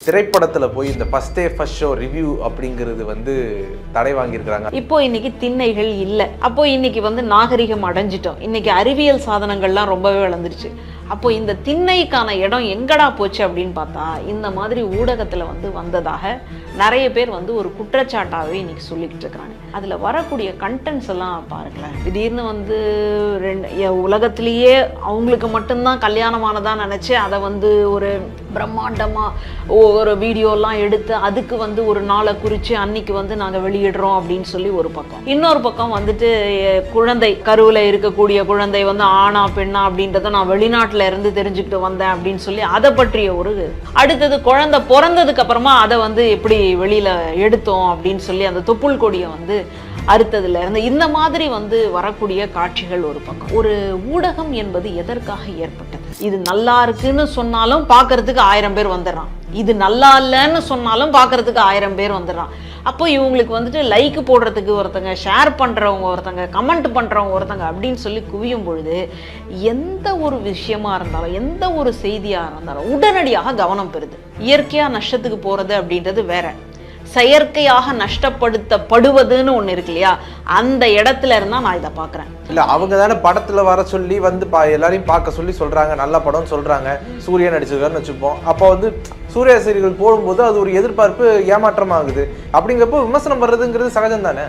திரைப்படத்துல போய் இந்த first day first show review அப்படிங்கிறது வந்து தடை வாங்கியிருக்கிறாங்க. இப்போ இன்னைக்கு திண்ணைகள் இல்லை. அப்போ இன்னைக்கு வந்து நாகரிகம் அடைஞ்சிட்டோம். இன்னைக்கு அறிவியல் சாதனங்கள்லாம் ரொம்பவே வளர்ந்துருச்சு. அப்போ இந்த திண்ணைக்கான இடம் எங்கடா போச்சு அப்படின்னு பார்த்தா இந்த மாதிரி ஊடகத்தில் வந்ததாக நிறைய பேர் ஒரு குற்றச்சாட்டாகவே இன்னைக்கு சொல்லிக்கிட்டு இருக்கிறாங்க. அதில் வரக்கூடிய கண்டென்ட்ஸ் எல்லாம் பாருங்களேன். திடீர்னு உலகத்திலேயே அவங்களுக்கு மட்டும்தான் கல்யாணமானதா நினச்சி அதை ஒரு பிரம்மாண்டமாக ஒரு வீடியோலாம் எடுத்து அதுக்கு ஒரு நாளை குறித்து அன்னைக்கு நாங்கள் வெளியிடுறோம் அப்படின்னு சொல்லி ஒரு பக்கம். இன்னொரு பக்கம் குழந்தை கருவில் இருக்கக்கூடிய குழந்தை ஆணா பெண்ணா அப்படின்றத நான் வெளிநாட்டில் இருந்து தெரிஞ்சுக்கிட்டு வந்தேன் அப்படின்னு சொல்லி அதை பற்றிய அடுத்தது குழந்தை பிறந்ததுக்கு அப்புறமா அதை எப்படி வெளியில எடுத்தோம் அப்படின்னு சொல்லி அந்த தொப்புள் கொடியை அறுத்ததுல இருந்து இந்த மாதிரி வரக்கூடிய காட்சிகள் ஒரு பக்கம். ஒரு ஊடகம் என்பது எதற்காக ஏற்பட்டது? இது நல்லா இருக்குன்னு சொன்னாலும் பார்க்கறதுக்கு 1000 பேர் வந்துடுறான். இது நல்லா இல்லைன்னு சொன்னாலும் பார்க்கறதுக்கு 1000 பேர் வந்துடுறான். அப்போ இவங்களுக்கு லைக் போடுறதுக்கு ஒருத்தங்க, ஷேர் பண்ணுறவங்க ஒருத்தங்க, கமெண்ட் பண்ணுறவங்க ஒருத்தங்க அப்படின்னு சொல்லி குவியும் பொழுது எந்த ஒரு விஷயமா இருந்தாலும் எந்த ஒரு செய்தியாக இருந்தாலும் உடனடியாக கவனம் பெறுது. இயற்கையாக நஷ்டத்துக்கு போகிறது அப்படின்றது வேற, செயற்கையாக நஷ்டப்படுத்தப்படுவதுன்னு ஒன்று இருக்கு இல்லையா, அந்த இடத்துல இருந்தா நான் இதை பார்க்குறேன். இல்லை, அவங்க தானே படத்தில் வர சொல்லி எல்லாரையும் பார்க்க சொல்லி சொல்கிறாங்க, நல்ல படம்னு சொல்கிறாங்க, சூர்யா நடிச்சிருக்காருன்னு வச்சுப்போம். அப்போ சூர்யா சீரியல்கள் போடும்போது அது ஒரு எதிர்பார்ப்பு ஏமாற்றமாகுது. அப்படிங்கிறப்போ விமர்சனம் வர்றதுங்கிறது சகஜம் தானே.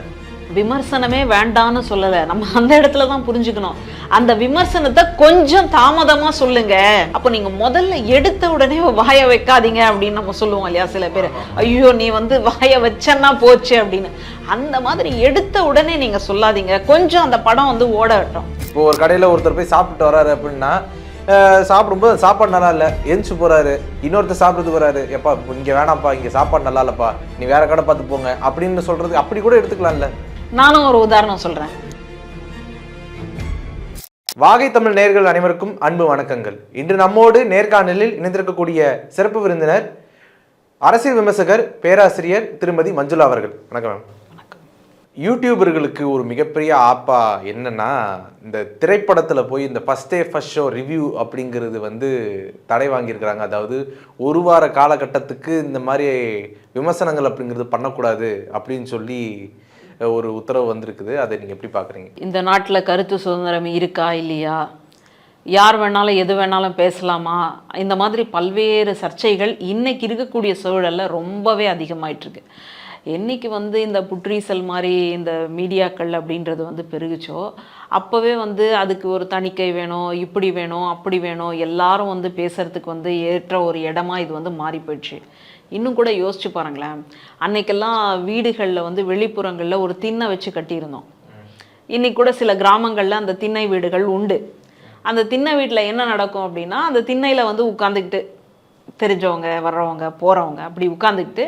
விமர்சனமே வேண்டான்னு சொல்லலை, நம்ம அந்த இடத்துல தான் புரிஞ்சுக்கணும். அந்த விமர்சனத்தை கொஞ்சம் தாமதமாக சொல்லுங்க. அப்போ நீங்கள் முதல்ல எடுத்த உடனே வாயை வைக்காதீங்க அப்படின்னு நம்ம சொல்லுவோம் இல்லையா. சில பேர் ஐயோ நீ வாயை வச்சன்னா போச்சு அப்படின்னு. அந்த மாதிரி எடுத்த உடனே நீங்கள் சொல்லாதீங்க, கொஞ்சம் அந்த படம் ஓடட்டும். இப்போ ஒரு கடையில் ஒருத்தர் போய் சாப்பிட்டு வர்றாரு அப்படின்னா, சாப்பிடும்போது சாப்பாடு நல்லா இல்லை, எந்திச்சு போறாரு, இன்னொருத்தர் சாப்பிட்றதுக்கு வராரு, எப்பா இங்கே வேணாம்ப்பா, இங்கே சாப்பாடு நல்லா இல்லைப்பா, நீ வேற கடை பார்த்து போங்க அப்படின்னு சொல்றது அப்படி கூட எடுத்துக்கலாம்ல. நானும் ஒரு உதாரணம் சொல்றேன். வாகை தமிழ் நேயர்கள் அனைவருக்கும் அன்பு வணக்கங்கள். இன்று நம்மோடு நேர்காணலில் இணைந்திருக்கக்கூடிய சிறப்பு விருந்தினர் அரசியல் விமர்சகர் பேராசிரியர் திருமதி மஞ்சுளா அவர்கள். வணக்கம் மேம். யூடியூபர்களுக்கு ஒரு மிகப்பெரிய ஆப்பா என்னன்னா, இந்த திரைப்படத்தில் போய் இந்த first day first show review அப்படிங்கிறது தடை வாங்கியிருக்கிறாங்க. அதாவது ஒரு வார காலகட்டத்துக்கு இந்த மாதிரி விமர்சனங்கள் அப்படிங்கிறது பண்ணக்கூடாது அப்படின்னு சொல்லி ஒரு உத்தரவு வந்திருக்குது. அதை நீங்கள் எப்படி பார்க்குறீங்க? இந்த நாட்டில் கருத்து சுதந்திரம் இருக்கா இல்லையா, யார் வேணாலும் எது வேணாலும் பேசலாமா, இந்த மாதிரி பல்வேறு சர்ச்சைகள் இன்னைக்கு இருக்கக்கூடிய சூழலில் ரொம்பவே அதிகமாயிட்டிருக்கு. என்னைக்கு இந்த புற்றீசல் மாதிரி இந்த மீடியாக்கள் அப்படின்றது பெருகுச்சோ அப்போவே அதுக்கு ஒரு தணிக்கை வேணும், இப்படி வேணும், அப்படி வேணும், எல்லாரும் பேசுகிறதுக்கு ஏற்ற ஒரு இடமா இது மாறி போயிடுச்சு. இன்னும் கூட யோசிச்சு பாருங்களேன், அன்னைக்கெல்லாம் வீடுகளில் வெளிப்புறங்களில் ஒரு திண்ணை வச்சு கட்டியிருந்தோம். இன்னைக்கு கூட சில கிராமங்களில் அந்த திண்ணை வீடுகள் உண்டு. அந்த திண்ணை வீட்டில் என்ன நடக்கும் அப்படின்னா, அந்த திண்ணையில் உட்காந்துக்கிட்டு தெரிஞ்சவங்க வர்றவங்க போகிறவங்க அப்படி உட்காந்துக்கிட்டு,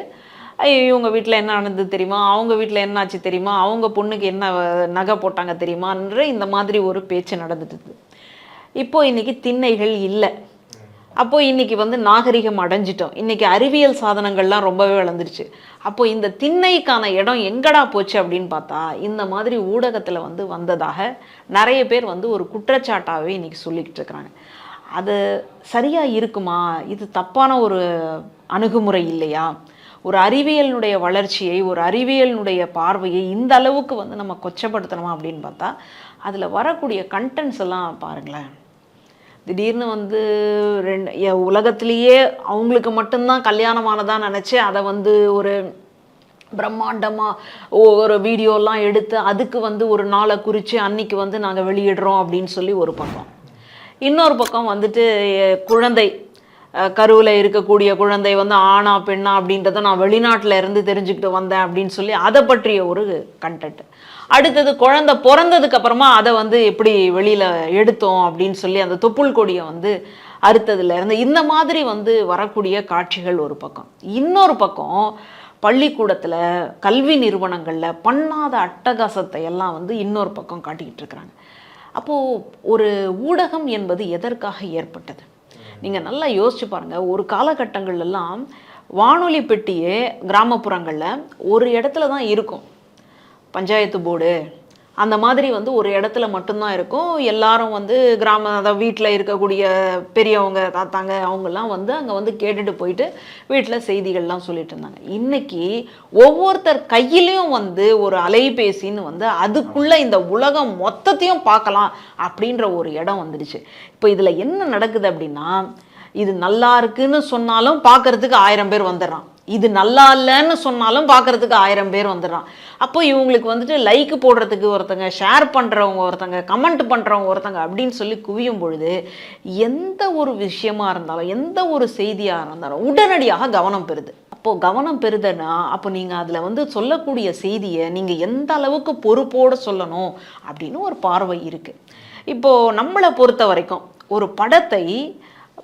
இவங்க வீட்டில் என்ன நடந்தது தெரியுமா, அவங்க வீட்டில் என்ன ஆச்சு தெரியுமா, அவங்க பொண்ணுக்கு என்ன நகை போட்டாங்க தெரியுமான்ற இந்த மாதிரி ஒரு பேச்சு நடந்துட்டு. இப்போது இன்றைக்கி திண்ணைகள் இல்லை. அப்போ இன்னைக்கு நாகரிகம் அடைஞ்சிட்டோம். இன்னைக்கு அறிவியல் சாதனங்கள்லாம் ரொம்பவே வளர்ந்துருச்சு. அப்போ இந்த திண்ணைக்கான இடம் எங்கடா போச்சு அப்படின்னு பார்த்தா இந்த மாதிரி ஊடகத்தில் வந்ததாக நிறைய பேர் ஒரு குற்றச்சாட்டாகவே இன்னைக்கு சொல்லிக்கிட்டு இருக்கிறாங்க. அது சரியாக இருக்குமா? இது தப்பான ஒரு அணுகுமுறை இல்லையா? ஒரு அறிவியலினுடைய வளர்ச்சியை, ஒரு அறிவியலினுடைய பார்வையை இந்த அளவுக்கு நம்ம கொச்சப்படுத்தணுமா அப்படின்னு பார்த்தா அதில் வரக்கூடிய கண்டென்ட்ஸ் எல்லாம் பாருங்களேன். திடீர்னு உலகத்திலேயே அவங்களுக்கு மட்டும்தான் கல்யாணமானதா நினச்சி அதை ஒரு பிரம்மாண்டமாக ஒரு வீடியோலாம் எடுத்து அதுக்கு ஒரு நாளை குறித்து அன்னைக்கு நாங்கள் வெளியிடுறோம் அப்படின்னு சொல்லி ஒரு பக்கம். இன்னொரு பக்கம் குழந்தை கருவில் இருக்கக்கூடிய குழந்தை ஆணா பெண்ணா அப்படின்றத நான் வெளிநாட்டில் இருந்து தெரிஞ்சுக்கிட்டு வந்தேன் அப்படின்னு சொல்லி அதை பற்றிய ஒரு கண்டென்ட். அடுத்தது குழந்தை பிறந்ததுக்கு அப்புறமா அதை எப்படி வெளியில் எடுத்தோம் அப்படின்னு சொல்லி அந்த தொப்புள் கொடியை அறுத்ததுல இருந்து இந்த மாதிரி வரக்கூடிய காட்சிகள் ஒரு பக்கம். இன்னொரு பக்கம் பள்ளிக்கூடத்தில் கல்வி நிறுவனங்களில் பண்ணாத அட்டகாசத்தை எல்லாம் இன்னொரு பக்கம் காட்டிக்கிட்டு இருக்கிறாங்க. அப்போது ஒரு ஊடகம் என்பது எதற்காக ஏற்பட்டது? நீங்கள் நல்லா யோசிச்சு பாருங்கள். ஒரு காலகட்டங்கள்லாம் வானொலி பெட்டியே கிராமப்புறங்களில் ஒரு இடத்துல தான் இருக்கும். பஞ்சாயத்து போர்டு அந்த மாதிரி வந்து ஒரு இடத்துல மட்டும்தான் இருக்கும். எல்லாரும் வந்து அதாவது வீட்டில் இருக்கக்கூடிய பெரியவங்க தாத்தாங்க அவங்கெல்லாம் வந்து அங்கே வந்து கேட்டுட்டு போயிட்டு வீட்டில் செய்திகள்லாம் சொல்லிட்டு இருந்தாங்க. இன்னைக்கு ஒவ்வொருத்தர் கையிலையும் வந்து ஒரு அலைபேசின்னு வந்து அதுக்குள்ளே இந்த உலகம் மொத்தத்தையும் பார்க்கலாம் அப்படின்ற ஒரு இடம் வந்துடுச்சு. இப்போ இதில் என்ன நடக்குது அப்படின்னா, இது நல்லா இருக்குன்னு சொன்னாலும் பார்க்கறதுக்கு 1000 பேர் வந்துடுறான், இது நல்லா இல்லைன்னு சொன்னாலும் பார்க்கறதுக்கு 1000 பேர் வந்துடுறான். அப்போ இவங்களுக்கு வந்துட்டு லைக் போடுறதுக்கு ஒருத்தங்க, ஷேர் பண்ணுறவங்க ஒருத்தங்க, கமெண்ட் பண்ணுறவங்க ஒருத்தங்க அப்படின்னு சொல்லி குவியும் பொழுது எந்த ஒரு விஷயமா இருந்தாலும் எந்த ஒரு செய்தியாக இருந்தாலும் உடனடியாக கவனம் பெறுது. அப்போது கவனம் பெறுதுன்னா அப்போ நீங்கள் அதில் வந்து சொல்லக்கூடிய செய்தியை நீங்கள் எந்த அளவுக்கு பொறுப்போடு சொல்லணும் அப்படின்னு ஒரு பார்வை இருக்குது. இப்போது நம்மளை பொறுத்த வரைக்கும் ஒரு படத்தை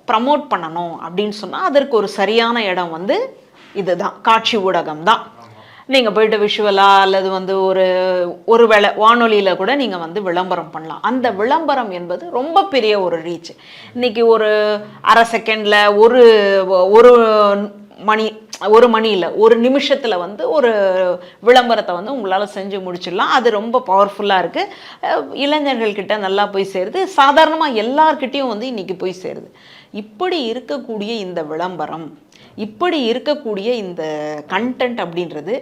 ப்ரமோட் பண்ணணும் அப்படின்னு சொன்னால் அதற்கு ஒரு சரியான இடம் வந்து இதுதான், காட்சி ஊடகம் தான். நீங்கள் போய்ட்டு விஷுவலாக அல்லது வந்து ஒரு வேளை வானொலியில் கூட நீங்கள் வந்து விளம்பரம் பண்ணலாம். அந்த விளம்பரம் என்பது ரொம்ப பெரிய ஒரு ரீச். இன்றைக்கி ஒரு அரை செகண்டில் ஒரு மணியில் ஒரு நிமிஷத்தில் வந்து ஒரு விளம்பரத்தை வந்து உங்களால் செஞ்சு முடிச்சிடலாம். அது ரொம்ப பவர்ஃபுல்லாக இருக்குது. இளைஞர்கள்கிட்ட நல்லா போய் சேருது, சாதாரணமாக எல்லார்கிட்டையும் வந்து இன்றைக்கி போய் சேருது. இப்படி இருக்கக்கூடிய இந்த விளம்பரம், இப்படி இருக்கக்கூடிய இந்த கண்டென்ட் அப்படின்றது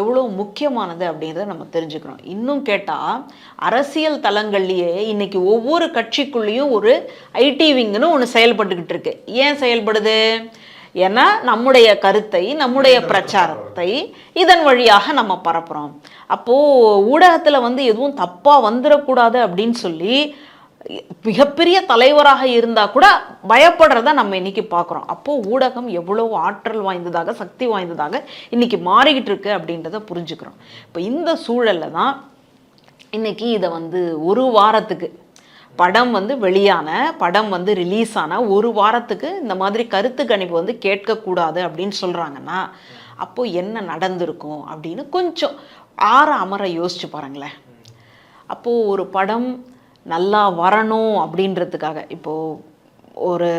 எவ்வளோ முக்கியமானது அப்படின்றத நம்ம தெரிஞ்சுக்கிறோம். இன்னும் கேட்டால் அரசியல் தளங்கள்லேயே இன்றைக்கி ஒவ்வொரு கட்சிக்குள்ளேயும் ஒரு ஐடி விங்குன்னு ஒன்று செயல்பட்டுக்கிட்டு இருக்கு. ஏன் செயல்படுது? ஏன்னா நம்முடைய கருத்தை, நம்முடைய பிரச்சாரத்தை இதன் வழியாக நம்ம பரப்புகிறோம். அப்போது ஊடகத்தில் வந்து எதுவும் தப்பாக வந்துடக்கூடாது அப்படின்னு சொல்லி மிகப்பெரிய தலைவராக இருந்தால் கூட பயப்படுறத நம்ம இன்னைக்கு பார்க்குறோம். அப்போது ஊடகம் எவ்வளோ ஆற்றல் வாய்ந்ததாக, சக்தி வாய்ந்ததாக இன்னைக்கு மாறிக்கிட்டு இருக்கு அப்படின்றத புரிஞ்சுக்கிறோம். இப்போ இந்த சூழலில் தான் இன்னைக்கு இதை வந்து ஒரு வாரத்துக்கு படம் வந்து படம் வந்து ரிலீஸ் ஆன ஒரு வாரத்துக்கு இந்த மாதிரி கருத்து கணிப்பு வந்து கேட்கக்கூடாது அப்படின்னு சொல்கிறாங்கன்னா அப்போது என்ன நடந்திருக்கும் அப்படின்னு கொஞ்சம் அமர யோசிச்சு பாருங்களேன். அப்போது ஒரு படம் நல்லா வரணும் அப்படின்றதுக்காக இப்போது ஒரு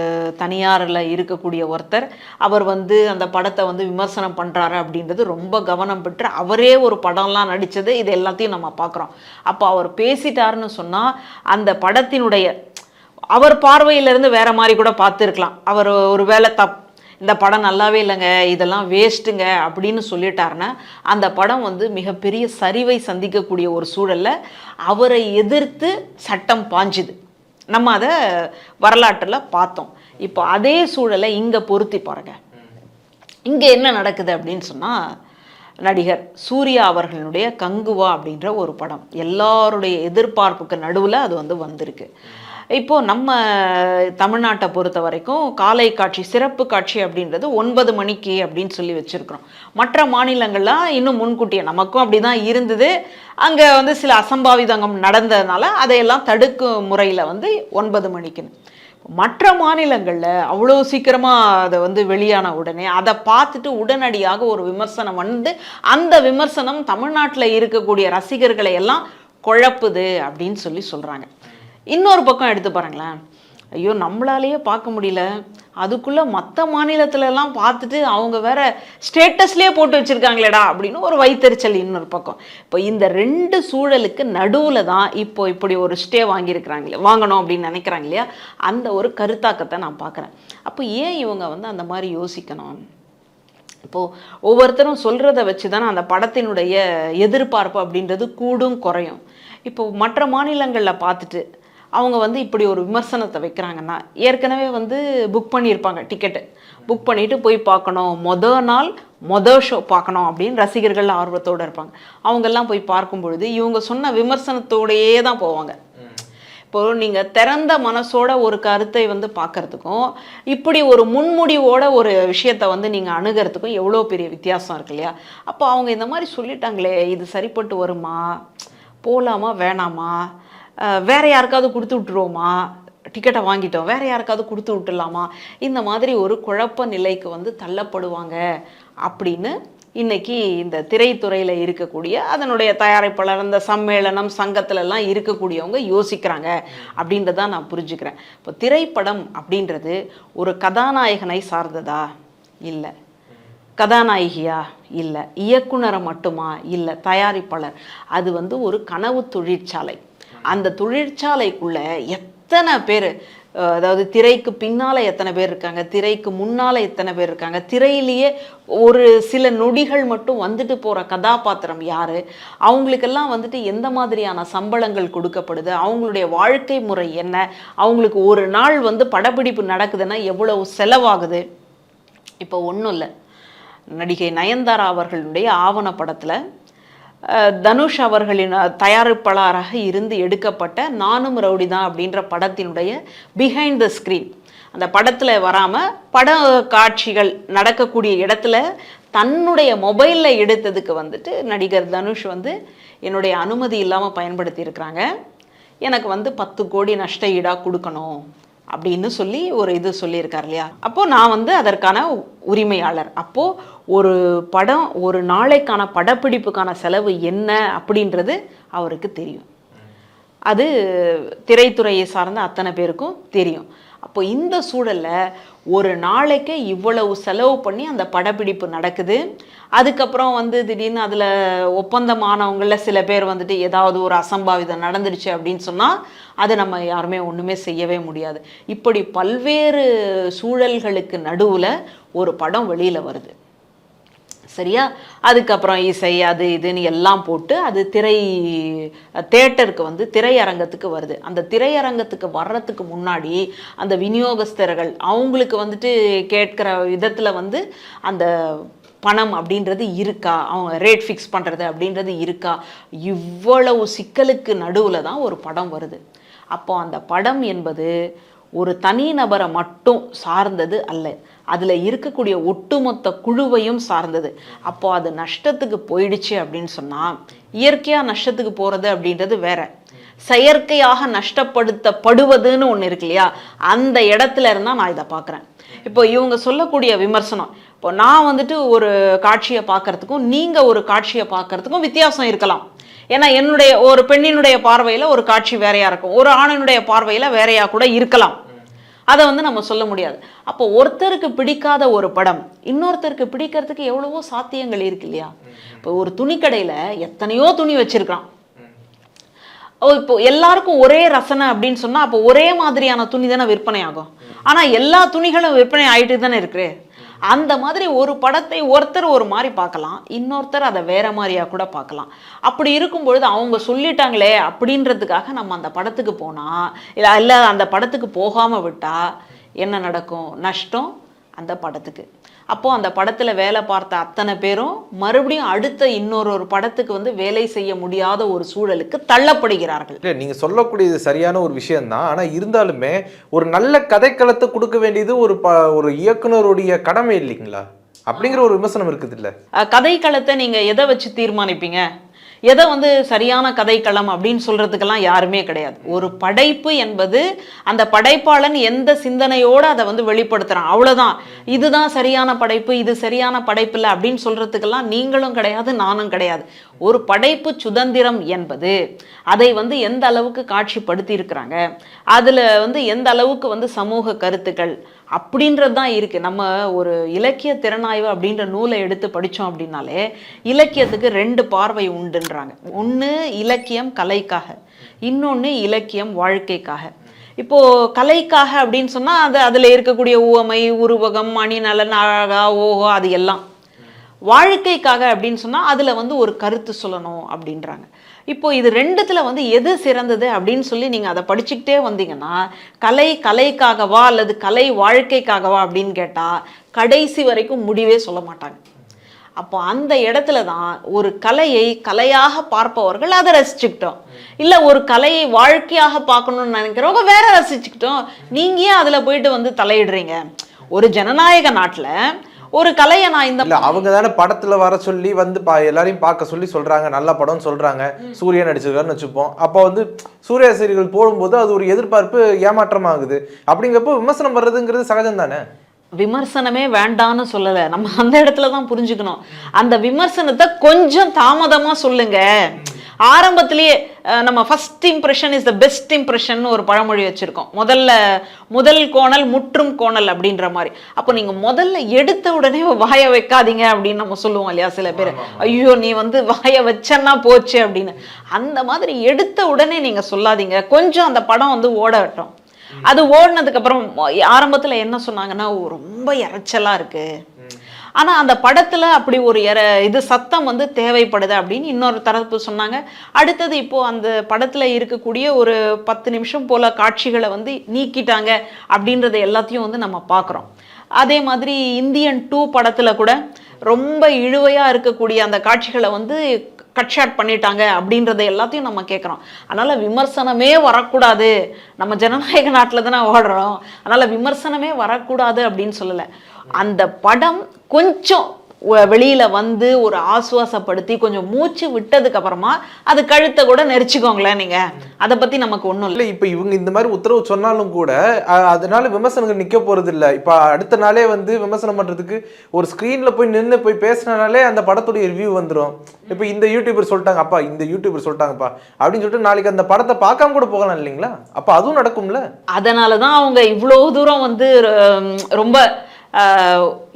தனியாரில் இருக்கக்கூடிய ஒருத்தர் அவர் வந்து அந்த படத்தை வந்து விமர்சனம் பண்ணுறாரு அப்படின்றது ரொம்ப கவனம் பெற்று அவரே ஒரு படம்லாம் நடித்தது இது எல்லாத்தையும் நம்ம பார்க்குறோம். அப்போ அவர் பேசிட்டாருன்னு சொன்னால் அந்த படத்தினுடைய அவர் பார்வையிலேருந்து வேறு மாதிரி கூட பார்த்துருக்கலாம். அவர் ஒரு வேளை இந்த படம் நல்லாவே இல்லைங்க, இதெல்லாம் வேஸ்ட்டுங்க அப்படின்னு சொல்லிட்டாருன்னா அந்த படம் வந்து மிகப்பெரிய சரிவை சந்திக்கக்கூடிய ஒரு சூழலில் அவரை எதிர்த்து சட்டம் பாஞ்சுது. நம்ம அதை வரலாற்றில் பார்த்தோம். இப்போ அதே சூழலை இங்கே பொருத்தி பாருங்க. இங்கே என்ன நடக்குது அப்படின்னு சொன்னால், நடிகர் சூர்யா அவர்களுடைய கங்குவா அப்படின்ற ஒரு படம் எல்லாருடைய எதிர்பார்ப்புக்கு நடுவில் அது வந்து வந்திருக்கு. இப்போது நம்ம தமிழ்நாட்டை பொறுத்த வரைக்கும் காலை காட்சி, சிறப்பு காட்சி அப்படின்றது 9 மணிக்கு அப்படின்னு சொல்லி வச்சுருக்கிறோம். மற்ற மாநிலங்கள்லாம் இன்னும் முன்கூட்டியே, நமக்கும் அப்படி தான் இருந்தது. அங்கே வந்து சில அசம்பாவிதங்கள் நடந்ததுனால அதையெல்லாம் தடுக்கும் முறையில் வந்து 9 மணிக்குன்னு. மற்ற மாநிலங்களில் அவ்வளோ சீக்கிரமாக அதை வந்து வெளியான உடனே அதை பார்த்துட்டு உடனடியாக ஒரு விமர்சனம் வந்து அந்த விமர்சனம் தமிழ்நாட்டில் இருக்கக்கூடிய ரசிகர்களை எல்லாம் குழப்புது அப்படின்னு சொல்கிறாங்க. இன்னொரு பக்கம் எடுத்து பாருங்களேன், ஐயோ நம்மளாலேயே பார்க்க முடியல, அதுக்குள்ளே மற்ற மாநிலத்திலலாம் பார்த்துட்டு அவங்க வேற ஸ்டேட்டஸ்லேயே போட்டு வச்சுருக்காங்களேடா அப்படின்னு ஒரு வைத்தறிச்சல் இன்னொரு பக்கம். இப்போ இந்த 2 சூழலுக்கு நடுவில் தான் இப்போ இப்படி ஒரு ஸ்டே வாங்கணும் அப்படின்னு நினைக்கிறாங்க இல்லையா, அந்த ஒரு கருத்தாக்கத்தை நான் பார்க்குறேன். அப்போ ஏன் இவங்க வந்து அந்த மாதிரி யோசிக்கணும்? இப்போது ஒவ்வொருத்தரும் சொல்கிறத வச்சு தானே அந்த படத்தினுடைய எதிர்பார்ப்பு அப்படின்றது கூடும் குறையும். இப்போது மற்ற மாநிலங்களில் பார்த்துட்டு அவங்க வந்து இப்படி ஒரு விமர்சனத்தை வைக்கிறாங்கன்னா ஏற்கனவே வந்து புக் பண்ணியிருப்பாங்க, டிக்கெட்டு புக் பண்ணிவிட்டு போய் பார்க்கணும், மொதல் ஷோ பார்க்கணும் அப்படின்னு ரசிகர்கள் ஆர்வத்தோடு இருப்பாங்க. அவங்கெல்லாம் போய் பார்க்கும் பொழுது இவங்க சொன்ன விமர்சனத்தோடையே தான் போவாங்க. இப்போது நீங்கள் திறந்த மனசோட ஒரு கருத்தை வந்து பார்க்குறதுக்கும் இப்படி ஒரு முன்முடிவோட ஒரு விஷயத்தை வந்து நீங்கள் அணுகிறதுக்கும் எவ்வளோ பெரிய வித்தியாசம் இருக்கு இல்லையா. அப்போ அவங்க இந்த மாதிரி சொல்லிட்டாங்களே, இது சரிப்பட்டு வருமா, போகலாமா வேணாமா, வேறு யாருக்காவது கொடுத்து விட்டுருவோமா, டிக்கெட்டை வாங்கிட்டோம் வேறு யாருக்காவது கொடுத்து விட்டுடலாமா, இந்த மாதிரி ஒரு குழப்ப நிலைக்கு வந்து தள்ளப்படுவாங்க அப்படின்னு இன்றைக்கி இந்த திரைத்துறையில் இருக்கக்கூடிய அதனுடைய தயாரிப்பாளர், அந்த சம்மேளனம், சங்கத்திலலாம் இருக்கக்கூடியவங்க யோசிக்கிறாங்க அப்படின்றதான் நான் புரிஞ்சுக்கிறேன். இப்போ திரைப்படம் அப்படின்றது ஒரு கதாநாயகனை சார்ந்ததா? இல்லை. கதாநாயகியா இல்லை, இயக்குனரை மட்டுமா இல்லை, தயாரிப்பாளர். அது வந்து ஒரு கனவு தொழிற்சாலை. அந்த தொழிற்சாலைக்குள்ள எத்தனை பேர், அதாவது திரைக்கு பின்னால் எத்தனை பேர் இருக்காங்க, திரைக்கு முன்னால் எத்தனை பேர் இருக்காங்க, திரையிலேயே ஒரு சில நொடிகள் மட்டும் வந்துட்டு போகிற கதாபாத்திரம் யார், அவங்களுக்கெல்லாம் வந்துட்டு எந்த மாதிரியான சம்பளங்கள் கொடுக்கப்படுது, அவங்களுடைய வாழ்க்கை முறை என்ன, அவங்களுக்கு ஒரு நாள் வந்து படப்பிடிப்பு நடக்குதுன்னா எவ்வளவு செலவாகுது. இப்போ ஒன்றும் இல்லை, நடிகை நயன்தாரா அவர்களுடைய ஆவணப்படத்தில் தனுஷ் அவர்களின் தயாரிப்பாளராக இருந்து எடுக்கப்பட்ட நானும் ரவுடி தான் அப்படின்ற படத்தினுடைய பிஹைண்ட் த ஸ்க்ரீன், அந்த படத்தில் வராமல் பட காட்சிகள் நடக்கக்கூடிய இடத்துல தன்னுடைய மொபைலில் எடுத்ததுக்கு வந்துட்டு நடிகர் தனுஷ் வந்து என்னுடைய அனுமதி இல்லாமல் பயன்படுத்தி இருக்கிறாங்க, எனக்கு வந்து 10 கோடி நஷ்ட ஈடாக கொடுக்கணும் அப்படின்னு சொல்லி ஒரு இது சொல்லியிருக்கார் இல்லையா. அப்போது நான் வந்து அதற்கான உரிமையாளர். அப்போது ஒரு படம், ஒரு நாளைக்கான படப்பிடிப்புக்கான செலவு என்ன அப்படின்றது அவருக்கு தெரியும். அது திரைத்துறையை சார்ந்த அத்தனை பேருக்கும் தெரியும். அப்போ இந்த சூழலில் ஒரு நாளைக்கு இவ்வளவு செலவு பண்ணி அந்த படப்பிடிப்பு நடக்குது. அதுக்கப்புறம் வந்து திடீர்னு அதில் ஒப்பந்தமானவங்களில் சில பேர் வந்துட்டு ஏதாவது ஒரு அசம்பாவிதம் நடந்துடுச்சு அப்படின்னு சொன்னால் அதை நம்ம யாருமே ஒன்றுமே செய்யவே முடியாது. இப்படி பல்வேறு சூழல்களுக்கு நடுவில் ஒரு படம் வெளியில் வருது, சரியா? அதுக்கப்புறம் இசை அது இதுன்னு எல்லாம் போட்டு அது தேட்டருக்கு வந்து திரையரங்கத்துக்கு வருது. அந்த திரையரங்கத்துக்கு வர்றதுக்கு முன்னாடி அந்த விநியோகஸ்தர்கள் அவங்களுக்கு வந்துட்டு கேட்குற விதத்தில் வந்து அந்த பணம் அப்படின்றது இருக்கா, அவங்க ரேட் ஃபிக்ஸ் பண்ணுறது அப்படின்றது இருக்கா, இவ்வளவு சிக்கலுக்கு நடுவில் தான் ஒரு படம் வருது. அப்போ அந்த படம் என்பது ஒரு தனிநபரை மட்டும் சார்ந்தது அல்ல, அதில் இருக்கக்கூடிய ஒட்டுமொத்த குழுவையும் சார்ந்தது. அப்போ அது நஷ்டத்துக்கு போயிடுச்சு அப்படின்னு சொன்னால், இயற்கையாக நஷ்டத்துக்கு போகிறது அப்படின்றது வேற, செயற்கையாக நஷ்டப்படுத்தப்படுவதுன்னு ஒன்று இருக்கு இல்லையா, அந்த இடத்துல இருந்தால் நான் இதை பார்க்குறேன். இப்போ இவங்க சொல்லக்கூடிய விமர்சனம், இப்போ நான் வந்துட்டு ஒரு காட்சியை பார்க்கறதுக்கும் நீங்கள் ஒரு காட்சியை பார்க்கறதுக்கும் வித்தியாசம் இருக்கலாம். ஏன்னா என்னுடைய ஒரு பெண்ணினுடைய பார்வையில் ஒரு காட்சி வேறையா இருக்கும், ஒரு ஆணினுடைய பார்வையில் வேறையா கூட இருக்கலாம். அதை வந்து நம்ம சொல்ல முடியாது. அப்போ ஒருத்தருக்கு பிடிக்காத ஒரு படம் இன்னொருத்தருக்கு பிடிக்கிறதுக்கு எவ்வளவோ சாத்தியங்கள் இருக்கு இல்லையா. இப்போ ஒரு துணிக்கடையில் எத்தனையோ துணி வச்சிருக்கான், இப்போ எல்லாருக்கும் ஒரே ரசனை அப்படின்னு சொன்னால் அப்போ ஒரே மாதிரியான துணி தானே விற்பனை ஆகும். ஆனால் எல்லா துணிகளும் விற்பனை ஆகிட்டு தானே இருக்கு. அந்த மாதிரி ஒரு படத்தை ஒருத்தர் ஒரு மாதிரி பார்க்கலாம், இன்னொருத்தர் அதை வேற மாதிரியா கூட பார்க்கலாம். அப்படி இருக்கும்பொழுது அவங்க சொல்லிட்டாங்களே அப்படின்றதுக்காக நம்ம அந்த படத்துக்கு போனால் இல்லை அந்த படத்துக்கு போகாமல் விட்டால் என்ன நடக்கும்? நஷ்டம் அந்த படத்துக்கு. அப்போது அந்த படத்தில் வேலை பார்த்த அத்தனை பேரும் மறுபடியும் அடுத்த இன்னொரு படத்துக்கு வந்து வேலை செய்ய முடியாத ஒரு சூழலுக்கு தள்ளப்படுகிறார்கள். இல்லை, நீங்கள் சொல்லக்கூடியது சரியான ஒரு விஷயம்தான். ஆனால் இருந்தாலுமே ஒரு நல்ல கதைக்களத்தை கொடுக்க வேண்டியது ஒரு இயக்குனருடைய கடமை இல்லைங்களா அப்படிங்கிற ஒரு விமர்சனம் இருக்குது. இல்லை, கதைக்களத்தை நீங்கள் எதை வச்சு தீர்மானிப்பீங்க? எதை வந்து சரியான கதைக்களம் அப்படின்னு சொல்றதுக்கெல்லாம் யாருமே கிடையாது. ஒரு படைப்பு என்பது அந்த படைப்பாளன் எந்த சிந்தனையோடு அதை வந்து வெளிப்படுத்துறான், அவ்வளோதான். இதுதான் சரியான படைப்பு, இது சரியான படைப்பு இல்லை அப்படின்னு சொல்றதுக்கெல்லாம் நீங்களும் கிடையாது, நானும் கிடையாது. ஒரு படைப்பு சுதந்திரம் என்பது அதை வந்து எந்த அளவுக்கு காட்சிப்படுத்தி இருக்கிறாங்க, அதில் வந்து எந்த அளவுக்கு வந்து சமூக கருத்துக்கள் அப்படின்றது தான் இருக்குது. நம்ம ஒரு இலக்கிய திறனாய்வு அப்படின்ற நூலை எடுத்து படித்தோம் அப்படின்னாலே இலக்கியத்துக்கு 2 பார்வை உண்டுன்றாங்க. ஒன்று இலக்கியம் கலைக்காக, இன்னொன்று இலக்கியம் வாழ்க்கைக்காக. இப்போது கலைக்காக அப்படின்னு சொன்னால் அதில் இருக்கக்கூடிய உவமை, உருவகம், மணிநலன், அழகா, ஓஹோ அது எல்லாம். வாழ்க்கைக்காக அப்படின்னு சொன்னால் அதில் வந்து ஒரு கருத்து சொல்லணும் அப்படின்றாங்க. இப்போ இது 2த்துல வந்து எது சிறந்தது அப்படின்னு சொல்லி நீங்கள் அதை படிச்சுக்கிட்டே வந்தீங்கன்னா கலைக்காகவா அல்லது கலை வாழ்க்கைக்காகவா அப்படின்னு கேட்டால் கடைசி வரைக்கும் முடிவே சொல்ல மாட்டாங்க. அப்போ அந்த இடத்துல தான் ஒரு கலையை கலையாக பார்ப்பவர்கள் அதை ரசிச்சுக்கிட்டோம், இல்லை ஒரு கலையை வாழ்க்கையாக பார்க்கணும்னு நினைக்கிறவங்க வேற ரசிச்சுக்கிட்டோம். நீங்கள் ஏன் அதில் போயிட்டு வந்து தலையிடுறீங்க? ஒரு ஜனநாயக நாட்டில் ஒரு கலையை நான் இந்த அவங்க தானே படத்துல வர சொல்லி வந்து எல்லாரையும் பார்க்க சொல்லி சொல்றாங்க, நல்ல படம்னு சொல்றாங்க, சூர்யா நடிச்சிருக்காருன்னு வச்சுப்போம். அப்போ வந்து சூர்யா சீரியல் போடும்போது அது ஒரு எதிர்பார்ப்பு ஏமாற்றமாகுது. அப்படிங்கிறப்போ விமர்சனம் வர்றதுங்கிறது சகஜம் தானே. விமர்சனமே வேண்டான்னு சொல்லலை, நம்ம அந்த இடத்துல தான் புரிஞ்சுக்கணும். அந்த விமர்சனத்தை கொஞ்சம் தாமதமாக சொல்லுங்க, ஆரம்பத்திலேயே நம்ம first impression is the best impression ஒரு பழமொழி வச்சிருக்கோம். முதல் கோணல் முற்றும் கோணல் அப்படின்ற மாதிரி. அப்போ நீங்க முதல்ல எடுத்த உடனே வாய வைக்காதீங்க அப்படின்னு நம்ம சொல்லுவோம் இல்லையா சில பேர், ஐயோ நீ வந்து வாய வச்சன்னா போச்சு அப்படின்னு. அந்த மாதிரி எடுத்த உடனே நீங்க சொல்லாதீங்க, கொஞ்சம் அந்த படம் வந்து ஓடட்டும். அது ஓடினதுக்கு அப்புறம் ஆரம்பத்துல என்ன சொன்னாங்கன்னா, ரொம்ப இறைச்சலா இருக்கு, ஆனா அந்த படத்துல அப்படி ஒரு இது சத்தம் வந்து தேவைப்படுது அப்படின்னு இன்னொரு தரப்பு சொன்னாங்க. அடுத்தது இப்போ அந்த படத்துல இருக்கக்கூடிய ஒரு 10 நிமிஷம் போல காட்சிகளை வந்து நீக்கிட்டாங்க அப்படின்றத எல்லாத்தையும் வந்து நம்ம பார்க்குறோம். அதே மாதிரி இந்தியன் 2 படத்துல கூட ரொம்ப இழுவையா இருக்கக்கூடிய அந்த காட்சிகளை வந்து கட் ஷாட் பண்ணிட்டாங்க அப்படின்றத எல்லாத்தையும் நம்ம கேட்குறோம். அதனால விமர்சனமே வரக்கூடாது, நம்ம ஜனநாயக நாட்டில் தானே ஓடுறோம், அதனால விமர்சனமே வரக்கூடாது அப்படின்னு சொல்லலை. அந்த படம் கொஞ்சம் வெளியில வந்து ஒரு ஆசுவாசப்படுத்தி கொஞ்சம் மூச்சு விட்டதுக்கு அப்புறமா அது கழுத்தை கூட நெரிச்சுக்கோங்களேன் நீங்க, அதை பத்தி நமக்கு ஒண்ணும் இல்லை. இப்ப இவங்க இந்த மாதிரி உத்தரவு சொன்னாலும் கூட அதனால விமர்சனங்கள் நிக்க போறது இல்லை. இப்ப அடுத்த நாளே வந்து விமர்சனம் பண்றதுக்கு ஒரு ஸ்கிரீன்ல போய் நின்று போய் பேசினாலே அந்த படத்துடைய ரிவ்யூ வந்துடும். இப்ப இந்த யூடியூபர் சொல்லிட்டாங்க அப்பா, இந்த யூடியூபர் சொல்லிட்டாங்கப்பா அப்படின்னு சொல்லிட்டு நாளைக்கு அந்த படத்தை பார்க்காம கூட போகலாம் இல்லைங்களா? அப்ப அதுவும் நடக்கும்ல. அதனாலதான் அவங்க இவ்வளவு தூரம் வந்து ரொம்ப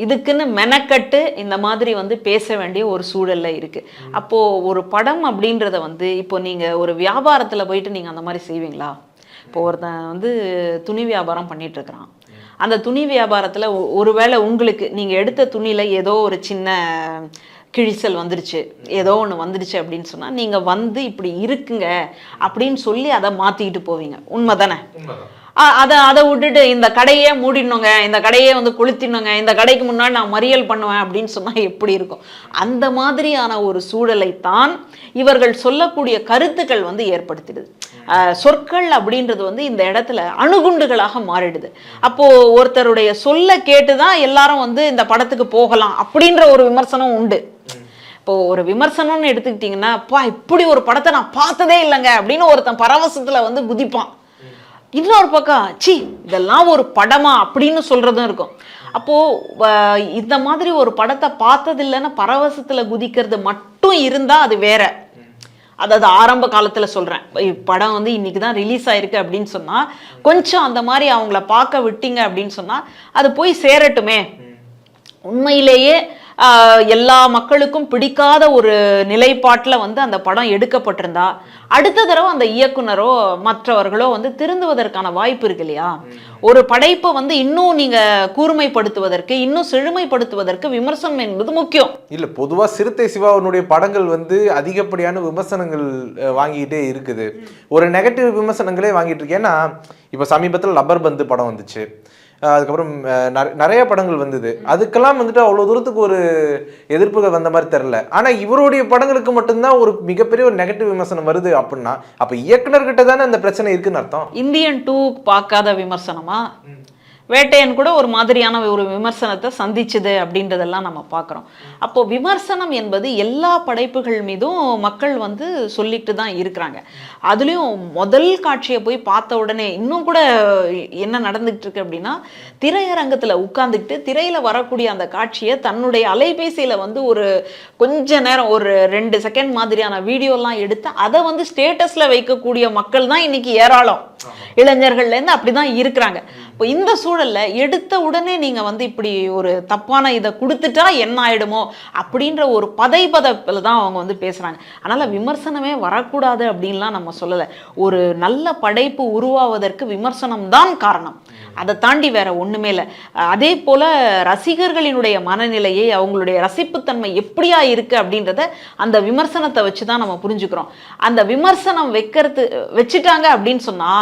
இதுக்குன்னு மெனக்கட்டு இந்த மாதிரி வந்து பேச வேண்டிய ஒரு சூழல்ல இருக்கு. அப்போ ஒரு படம் அப்படின்றத வந்து இப்போ நீங்க ஒரு வியாபாரத்துல போயிட்டு நீங்க அந்த மாதிரி செய்வீங்களா? இப்போ ஒருத்தன் வந்து துணி வியாபாரம் பண்ணிட்டு இருக்கிறான். அந்த துணி வியாபாரத்துல ஒருவேளை உங்களுக்கு நீங்க எடுத்த துணியில ஏதோ ஒரு சின்ன கிழிசல் வந்துருச்சு, ஏதோ ஒன்று வந்துடுச்சு அப்படின்னு சொன்னா நீங்க வந்து இப்படி இருக்குங்க அப்படின்னு சொல்லி அதை மாத்திக்கிட்டு போவீங்க, உண்மைதானே? அதை விட்டுட்டு இந்த கடையே மூடிடணுங்க, இந்த கடையே வந்து கொளுத்திடணுங்க, இந்த கடைக்கு முன்னாடி நான் மறியல் பண்ணுவேன் அப்படின்னு சொன்னா எப்படி இருக்கும்? அந்த மாதிரியான ஒரு சூழலைத்தான் இவர்கள் சொல்லக்கூடிய கருத்துக்கள் வந்து ஏற்படுத்திடுது. சொற்கள் அப்படின்றது வந்து இந்த இடத்துல அணுகுண்டுகளாக மாறிடுது. அப்போ ஒருத்தருடைய சொல்ல கேட்டுதான் எல்லாரும் வந்து இந்த படத்துக்கு போகலாம் அப்படின்ற ஒரு விமர்சனம் உண்டு. இப்போ ஒரு விமர்சனம்னு எடுத்துக்கிட்டீங்கன்னா, அப்பா இப்படி ஒரு படத்தை நான் பார்த்ததே இல்லைங்க அப்படின்னு ஒருத்தன் பரவசத்துல வந்து குதிப்பான். இன்னொரு பக்கம் சி இதெல்லாம் ஒரு படமா அப்படின்னு சொல்றதும் இருக்கும். அப்போ இந்த மாதிரி ஒரு படத்தை பார்த்ததில்லைன்னு பரவசத்துல குதிக்கிறது மட்டும் இருந்தா அது வேற. அதாவது ஆரம்ப காலத்துல சொல்றேன், படம் வந்து இன்னைக்கு தான் ரிலீஸ் ஆயிருக்கு அப்படின்னு சொன்னா கொஞ்சம் அந்த மாதிரி அவங்கள பார்க்க விட்டீங்க அப்படின்னு சொன்னா அது போய் சேரட்டுமே. உண்மையிலேயே எல்லா மக்களுக்கும் பிடிக்காத ஒரு நிலைப்பாட்டில் வந்து அந்த படம் எடுக்கப்பட்டிருந்தா அடுத்த தடவை அந்த இயக்குனரோ மற்றவர்களோ வந்து திருந்துவதற்கான வாய்ப்பு இருக்கு இல்லையா? ஒரு படைப்பை வந்து இன்னும் நீங்க கூர்மைப்படுத்துவதற்கு, இன்னும் செழுமைப்படுத்துவதற்கு விமர்சனம் என்பது முக்கியம். இல்ல பொதுவா சிறுத்தை சிவாவுடைய படங்கள் வந்து அதிகப்படியான விமர்சனங்கள் வாங்கிட்டே இருக்குது, ஒரு நெகட்டிவ் விமர்சனங்களே வாங்கிட்டு இருக்கு. ஏன்னா இப்ப சமீபத்தில் லப்பர் பந்து படம் வந்துச்சு, அதுக்கப்புறம் நிறைய படங்கள் வந்தது. அதுக்கெல்லாம் வந்துட்டு அவ்வளோ தூரத்துக்கு ஒரு எதிர்ப்புகள் வந்த மாதிரி தெரில. ஆனால் இவருடைய படங்களுக்கு மட்டும்தான் ஒரு மிகப்பெரிய ஒரு நெகட்டிவ் விமர்சனம் வருது அப்படின்னா அப்போ இயக்குனர்கிட்ட தானே அந்த பிரச்சனை இருக்குன்னு அர்த்தம். இந்தியன் 2 பார்க்காத விமர்சனமா? வேட்டையன் கூட ஒரு மாதிரியான ஒரு விமர்சனத்தை சந்திச்சுது அப்படின்றதெல்லாம் நம்ம பார்க்குறோம். அப்போ விமர்சனம் என்பது எல்லா படைப்புகள் மீதும் மக்கள் வந்து சொல்லிட்டு தான் இருக்கிறாங்க. அதுலேயும் முதல் காட்சியை போய் பார்த்த உடனே இன்னும் கூட என்ன நடந்துகிட்டு இருக்கு அப்படின்னா, திரையரங்கத்தில் உட்கார்ந்துக்கிட்டு திரையில் வரக்கூடிய அந்த காட்சியை தன்னுடைய அலைபேசியில் வந்து ஒரு கொஞ்ச நேரம் ஒரு 2 செகண்ட் மாதிரியான வீடியோலாம் எடுத்து அதை வந்து ஸ்டேட்டஸில் வைக்கக்கூடிய மக்கள் தான் இன்னைக்கு ஏராளம். இளைஞர்கள்லேருந்து அப்படி தான் இருக்கிறாங்க. இப்போ இந்த சூழல்ல எடுத்த உடனே நீங்க வந்து இப்படி ஒரு தப்பான இதை கொடுத்துட்டா என்ன ஆயிடுமோ அப்படின்ற ஒரு பதைபதப்பில் தான் அவங்க வந்து பேசுறாங்க. அதனால விமர்சனமே வரக்கூடாது அப்படின்லாம் நம்ம சொல்லலை. ஒரு நல்ல படைப்பு உருவாவதற்கு விமர்சனம் தான் காரணம், அதை தாண்டி வேற ஒண்ணுமே இல்லை. அதே போல ரசிகர்களினுடைய மனநிலையை, அவங்களுடைய ரசிப்புத்தன்மை எப்படியா இருக்கு அப்படின்றத அந்த விமர்சனத்தை வச்சுதான் நம்ம புரிஞ்சுக்கிறோம். அந்த விமர்சனம் வச்சுட்டாங்க அப்படின்னு சொன்னா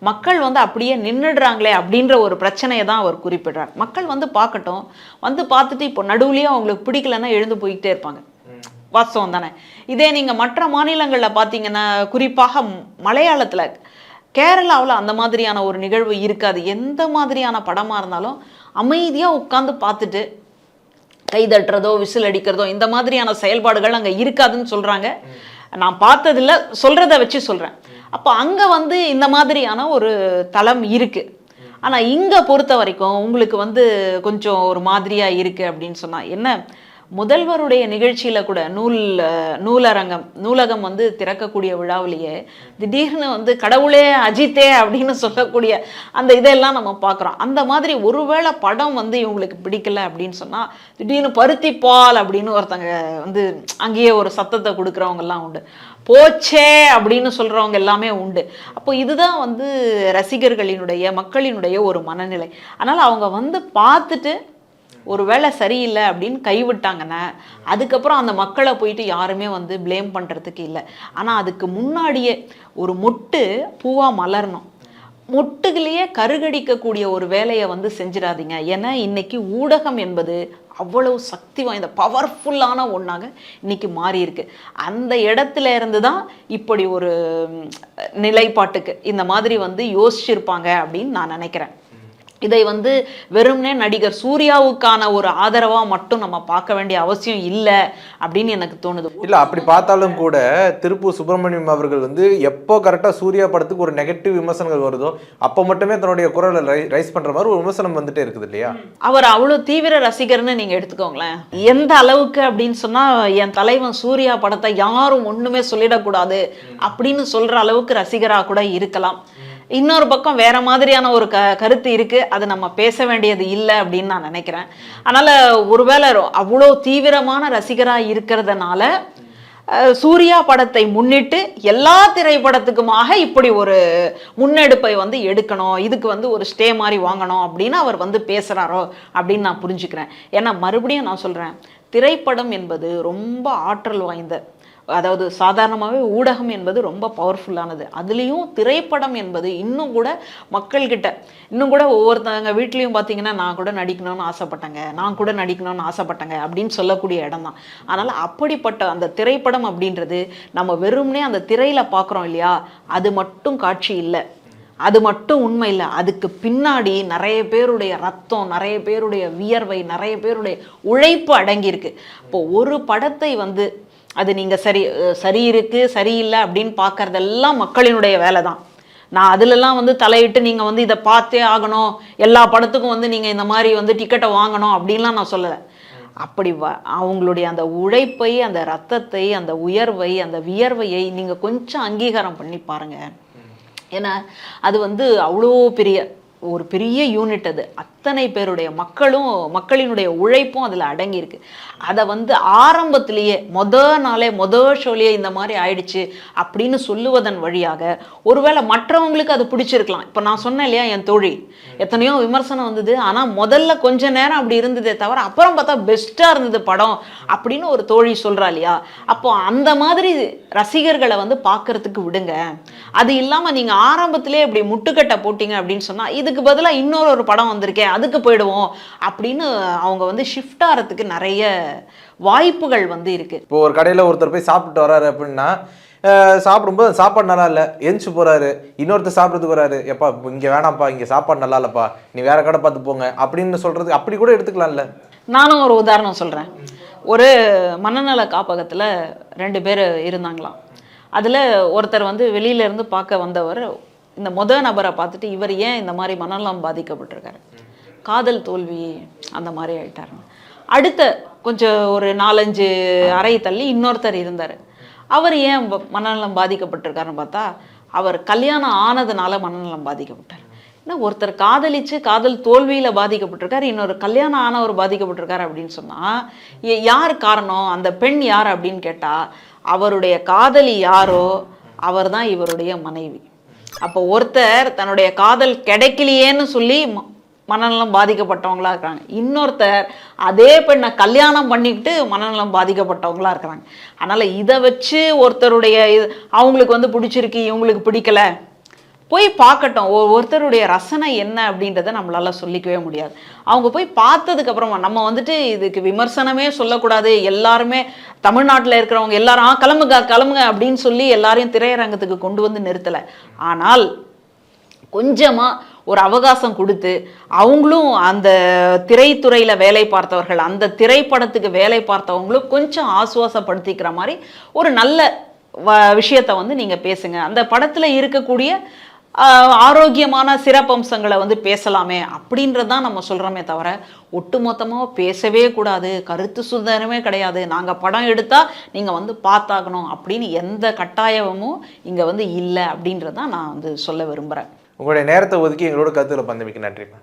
மக்கள் வந்து அப்படியே நின்றுடுறாங்களே அப்படின்ற ஒரு பிரச்சனையை தான் அவர் குறிப்பிடுறார். மக்கள் வந்து பார்க்கட்டும், வந்து பார்த்துட்டு இப்போ நடுவுலயே அவங்களுக்கு பிடிக்கலன்னா எழுந்து போய்கிட்டே இருப்பாங்க, வாஸ்தவம் தானே? இதே நீங்க மற்ற மாநிலங்களில் பார்த்தீங்கன்னா, குறிப்பாக மலையாளத்தில், கேரளாவில் அந்த மாதிரியான ஒரு நிகழ்வு இருக்காது. எந்த மாதிரியான படமாக இருந்தாலும் அமைதியாக உட்காந்து பார்த்துட்டு கை தட்டுறதோ விசில் அடிக்கிறதோ இந்த மாதிரியான செயல்பாடுகள் அங்கே இருக்காதுன்னு சொல்கிறாங்க. நான் பார்த்ததில்லை, சொல்கிறத வச்சு சொல்கிறேன். அப்போ அங்கே வந்து இந்த மாதிரியான ஒரு தளம் இருக்குது. ஆனால் இங்கே பொறுத்த வரைக்கும் உங்களுக்கு வந்து கொஞ்சம் ஒரு மாதிரியாக இருக்குது அப்படின்னு சொன்னால் என்ன, முதல்வருடைய நிகழ்ச்சியில கூட நூலகம் வந்து திறக்கக்கூடிய விழாவிலேயே திடீர்னு வந்து கடவுளே அஜித்தே அப்படின்னு சொல்லக்கூடிய அந்த இதெல்லாம் நம்ம பார்க்குறோம். அந்த மாதிரி ஒருவேளை படம் வந்து இவங்களுக்கு பிடிக்கல அப்படின்னு சொன்னா திடீர்னு பருத்திப்பால் அப்படின்னு ஒருத்தங்க வந்து அங்கேயே ஒரு சத்தத்தை கொடுக்குறவங்க எல்லாம் உண்டு, போச்சே அப்படின்னு சொல்றவங்க எல்லாமே உண்டு. அப்போ இதுதான் வந்து ரசிகர்களினுடைய மக்களினுடைய ஒரு மனநிலை. அதனால அவங்க வந்து பார்த்துட்டு ஒரு வேளை சரியில்லை அப்படின்னு கைவிட்டாங்கன்னா அதுக்கப்புறம் அந்த மக்களை போயிட்டு யாருமே வந்து ப்ளேம் பண்ணுறதுக்கு இல்லை. ஆனால் அதுக்கு முன்னாடியே ஒரு மொட்டு பூவாக மலரணும், மொட்டுகளையே கருகடிக்கக்கூடிய ஒரு வேலையை வந்து செஞ்சிடாதீங்க. ஏன்னா இன்னைக்கு ஊடகம் என்பது அவ்வளவு சக்தி வாய்ந்த பவர்ஃபுல்லான ஒன்றாக இன்னைக்கு மாறி இருக்கு. அந்த இடத்துல இருந்து தான் இப்படி ஒரு நிலைப்பாட்டுக்கு இந்த மாதிரி வந்து யோசிச்சிருப்பாங்க அப்படின்னு நான் நினைக்கிறேன். இதை வந்து வெறும்னே நடிகர் சூர்யாவுக்கான ஒரு ஆதரவா மட்டும் நம்ம பார்க்க வேண்டிய அவசியம் இல்லை அப்படின்னு எனக்கு தோணுது. இல்ல அப்படி பார்த்தாலும் கூட திருப்பூர் சுப்பிரமணியம் அவர்கள் வந்து எப்போ கரெக்டா சூர்யா படத்துக்கு ஒரு நெகட்டிவ் விமர்சனங்கள் வருதோ அப்போ மட்டுமே தன்னுடைய குரலை ரைஸ் பண்ற மாதிரி ஒரு விமர்சனம் வந்துட்டே இருக்குது இல்லையா? அவர் அவ்வளவு தீவிர ரசிகர்னு நீங்க எடுத்துக்கோங்களேன். எந்த அளவுக்கு அப்படின்னு சொன்னா என் தலைவன் சூர்யா படத்தை யாரும் ஒண்ணுமே சொல்லிடக்கூடாது அப்படின்னு சொல்ற அளவுக்கு ரசிகரா கூட இருக்கலாம். இன்னொரு பக்கம் வேற மாதிரியான ஒரு கருத்து இருக்கு, அது நம்ம பேச வேண்டியது இல்லை அப்படின்னு நான் நினைக்கிறேன். அதனால ஒருவேளை அவ்வளோ தீவிரமான ரசிகரா இருக்கிறதுனால சூர்யா படத்தை முன்னிட்டு எல்லா திரைப்படத்துக்குமாக இப்படி ஒரு முன்னெடுப்பை வந்து எடுக்கணும், இதுக்கு வந்து ஒரு ஸ்டே மாதிரி வாங்கணும் அப்படின்னு அவர் வந்து பேசுறாரோ அப்படின்னு நான் புரிஞ்சுக்கிறேன். ஏன்னா மறுபடியும் நான் சொல்றேன், திரைப்படம் என்பது ரொம்ப ஆற்றல் வாய்ந்த, அதாவது சாதாரணமாகவே ஊடகம் என்பது ரொம்ப பவர்ஃபுல்லானது. அதுலேயும் திரைப்படம் என்பது இன்னும் கூட மக்கள்கிட்ட இன்னும் கூட ஒவ்வொருத்தவங்க வீட்லேயும் பார்த்தீங்கன்னா நான் கூட நடிக்கணும்னு ஆசைப்பட்டேங்க அப்படின்னு சொல்லக்கூடிய இடம் தான். அதனால் அப்படிப்பட்ட அந்த திரைப்படம் அப்படின்றது நம்ம வெறும்னே அந்த திரையில் பார்க்குறோம் இல்லையா, அது மட்டும் காட்சி இல்லை, அது மட்டும் உண்மை இல்லை. அதுக்கு பின்னாடி நிறைய பேருடைய ரத்தம், நிறைய பேருடைய வியர்வை, நிறைய பேருடைய உழைப்பு அடங்கியிருக்கு. இப்போ ஒரு படத்தை வந்து அது நீங்கள் சரி இருக்கு சரியில்லை அப்படின்னு பார்க்கறதெல்லாம் மக்களினுடைய வேலை தான். நான் அதிலெல்லாம் வந்து தலையிட்டு நீங்கள் வந்து இதை பார்த்தே ஆகணும், எல்லா படத்துக்கும் வந்து நீங்கள் இந்த மாதிரி வந்து டிக்கெட்டை வாங்கணும் அப்படின்லாம் நான் சொல்லலை. அப்படி அவங்களுடைய அந்த உழைப்பை, அந்த ரத்தத்தை, அந்த உயர்வை, அந்த வியர்வையை நீங்கள் கொஞ்சம் அங்கீகாரம் பண்ணி பாருங்க. ஏன்னா அது வந்து அவ்வளோ ஒரு பெரிய யூனிட். அது அத்தனை பேருடைய மக்களினுடைய உழைப்பும் அதில் அடங்கியிருக்கு. அதை வந்து ஆரம்பத்திலேயே நாளே ஷோலேயே இந்த மாதிரி ஆயிடுச்சு அப்படின்னு சொல்லுவதன் வழியாக ஒருவேளை மற்றவங்களுக்கு அது பிடிச்சிருக்கலாம். இப்போ நான் சொன்னேன் இல்லையா, என் தோழி எத்தனையோ விமர்சனம் வந்தது, ஆனால் முதல்ல கொஞ்ச நேரம் அப்படி இருந்ததே தவிர அப்புறம் பார்த்தா பெஸ்ட்டாக இருந்தது படம் அப்படின்னு ஒரு தோழி சொல்கிறா இல்லையா. அப்போ அந்த மாதிரி ரசிகர்களை வந்து பார்க்கறதுக்கு விடுங்க. அது இல்லாமல் நீங்கள் ஆரம்பத்திலே இப்படி முட்டுக்கட்டை போட்டிங்க அப்படின்னு சொன்னால் இதுக்கு பதிலாக இன்னொரு படம் வந்திருக்கேன் அதுக்கு போயிடுவோம் அப்படின்னு அவங்க வந்து ஷிஃப்ட் ஆகிறதுக்கு நிறைய வாய்ப்புகள் வந்து இருக்கு. இப்போ ஒரு கடையில் ஒருத்தர் போய் சாப்பிட்டு வர்றாரு அப்படின்னா சாப்பிடும்போது சாப்பாடு நல்லா இல்லை, எந்திச்சு போறாரு, இன்னொருத்தர் சாப்பிட்றதுக்கு வராரு, எப்பா இங்கே வேணாம்ப்பா, இங்கே சாப்பாடு நல்லா இல்லைப்பா, நீ வேற கடை பார்த்து போங்க அப்படின்னு சொல்றது அப்படி கூட எடுத்துக்கலாம்ல. நானும் ஒரு உதாரணம் சொல்கிறேன். ஒரு மனநல காப்பகத்தில் 2 பேர் இருந்தாங்களாம். அதில் ஒருத்தர் வந்து வெளியிலேருந்து பார்க்க வந்தவர் இந்த நபரை பார்த்துட்டு இவர் ஏன் இந்த மாதிரி மனநலம் பாதிக்கப்பட்டிருக்காரு, காதல் தோல்வி அந்த மாதிரி ஆயிட்டாருங்க. அடுத்த கொஞ்சம் ஒரு 4-5 அறை தள்ளி இன்னொருத்தர் இருந்தார். அவர் ஏன் மனநலம் பாதிக்கப்பட்டிருக்காருன்னு பார்த்தா அவர் கல்யாணம் ஆனதுனால மனநலம் பாதிக்கப்பட்டார். ஏன்னா ஒருத்தர் காதலிச்சு காதல் தோல்வியில் பாதிக்கப்பட்டிருக்காரு, இன்னொரு கல்யாணம் ஆனவர் பாதிக்கப்பட்டிருக்காரு அப்படின்னு சொன்னால் யார் காரணம், அந்த பெண் யார் அப்படின்னு கேட்டால் அவருடைய காதலி யாரோ அவர் தான் இவருடைய மனைவி. அப்போ ஒருத்தர் தன்னுடைய காதல் கிடைக்கலையேன்னு சொல்லி மனநலம் பாதிக்கப்பட்டவங்களா இருக்கிறாங்க, இன்னொருத்தர் அதே பெண்ணை கல்யாணம் பண்ணிக்கிட்டு மனநலம் பாதிக்கப்பட்டவங்களா இருக்கிறாங்க. அதனால் இதை வச்சு ஒருத்தருடைய அவங்களுக்கு வந்து பிடிச்சிருக்கு இவங்களுக்கு பிடிக்கல போய் பார்க்கட்டும். ஒருத்தருடைய ரசனை என்ன அப்படின்றத நம்மளால சொல்லிக்கவே முடியாது. அவங்க போய் பார்த்ததுக்கு அப்புறமா நம்ம வந்துட்டு இதுக்கு விமர்சனமே சொல்லக்கூடாது, எல்லாருமே தமிழ்நாட்டில் இருக்கிறவங்க எல்லாரும் கிளம்புங்க அப்படின்னு சொல்லி எல்லாரையும் திரையரங்கத்துக்கு கொண்டு வந்து நிறுத்தலை. ஆனால் கொஞ்சமாக ஒரு அவகாசம் கொடுத்து அவங்களும் அந்த திரைத்துறையில் வேலை பார்த்தவர்கள், அந்த திரைப்படத்துக்கு வேலை பார்த்தவங்களும் கொஞ்சம் ஆசுவாசப்படுத்திக்கிற மாதிரி ஒரு நல்ல விஷயத்தை வந்து நீங்கள் பேசுங்க. அந்த படத்தில் இருக்கக்கூடிய ஆரோக்கியமான சிறப்பம்சங்களை வந்து பேசலாமே அப்படின்றதான் நம்ம சொல்கிறோமே தவிர ஒட்டுமொத்தமாக பேசவே கூடாது, கருத்து சுதந்திரமே கிடையாது, நாங்கள் படம் எடுத்தால் நீங்கள் வந்து பார்த்தாகணும் அப்படின்னு எந்த கட்டாயமும் இங்கே வந்து இல்லை அப்படின்றதான் நான் வந்து சொல்ல விரும்புகிறேன். உங்களுடைய நேரத்தை ஒதுக்கி எங்களோட கருத்துக்களை பந்தமிக்க நன்றிப்பா.